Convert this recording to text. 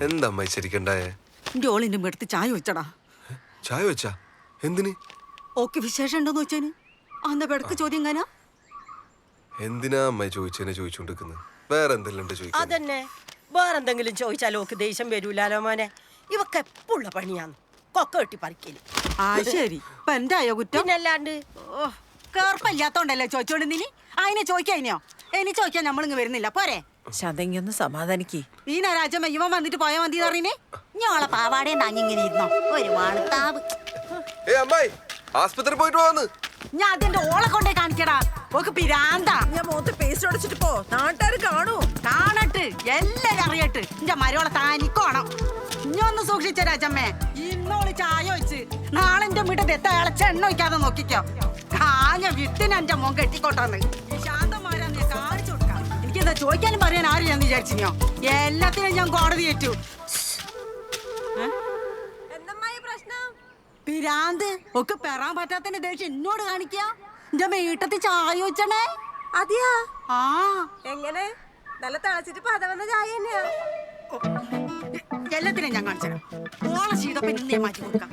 എന്താ അമ്മായി ശരിക്കണ്ടായേ? എന്റെ ഓളിന്റെ അടുത്ത് ചായ വെച്ചടാ. ചായ വെച്ചാ എന്തിന്? ഓക്ക് വിശേഷം ഉണ്ടോന്ന് വെച്ചാന് അന്ന പെടക്ക് ചോദ്യം എങ്ങനാ? എന്തിനാ അമ്മായി ചോദിച്ചതിനെ ചോദിച്ചോണ്ടിരിക്കുന്നത്? വേറെ എന്തെല്ലാം ചോദിക്കാൻ? അതന്നെ, വേറെന്തെങ്കിലും ചോദിച്ചാലോ ഓക്ക് ദേഷ്യം വരൂലാലോ മോനെ. ഇവക്ക് എപ്പോഴുള്ള പണിയാന്ന് കൊക്ക കെട്ടി പറിക്കല്. ആ ശരി, ഇപ്പൊ എന്തായോ കുറ്റം? പിന്നല്ലാണ്ട് കേർപ്പല്ലാത്തോണ്ടല്ലേ ചോദിച്ചോണ്ട് നീ അതിനെ ചോദിക്കാനോ? ഇനി ചോദിക്കാൻ നമ്മളിങ്ങ് വരുന്നില്ല പോരെ. ശതങ്ങൊന്ന് സമാധാനിക്ക്. ഈ രാജമ്മ ഇവൻ വന്നിട്ട് പോയാ മതി അറിയണേ. ഞങ്ങളെ പാവാടേ താങ്ങിങ്ങനെ ഇരുന്നോ ഒരു വാണത്താവ്. അമ്മായി ആസ്പത്രി പോയിട്ട് പോന്ന്. ഞാൻ അതിന്റെ ഓളെ കൊണ്ടേ കാണിക്കടാ. ഓക്ക് പിരാന്താ. ഞാൻ മുഖത്ത് പേസ്റ്റ് അടച്ചിട്ട് പോ, നാട്ടുകാർ കാണൂ. കാണട്ട്, എല്ലാരും അറിയട്ട്. എന്റെ മരോളെ താനിക്കോണം. ഇനി ഒന്ന് സൂക്ഷിച്ച രാജമ്മേ. ഇന്നോള് ചായ വെച്ച് നാളെ എന്റെ വീട്ടിൽ എത്ത ഇളച്ച എണ്ണ വയ്ക്കാതെ നോക്കിക്കോ. കാഞ്ഞ വിത്തിന് എന്റെ മോൻ കെട്ടിക്കോട്ടാന്ന് ശാന്തമാരാന്ന് ഞാൻ കാണിച്ചു കൊടുക്കാം. എനിക്കെന്താ ചോദിക്കാനും പറയാൻ ആരും ഞാൻ വിചാരിച്ചിനോ? എല്ലാത്തിനും ഞാൻ കോടതി ഏറ്റു. പിരാന്ത് ഒക്കെ പെറാൻ പറ്റാത്തതിന്റെ ദേഷ്യം എന്നോട് കാണിക്ക. എന്റെ വീട്ടത്തിൽ ചായ വെച്ചണേ. അതെയാ? ആ എങ്ങനെ? നല്ല തിളച്ചിട്ട് പതവന്ന ചായ തന്നെയാ. എല്ലാത്തിനും ഞാൻ കാണിച്ചു തരാം. ഓളെ ചെയ്തപ്പോ ഇന്നേ മാറ്റി കൊടുക്കാം.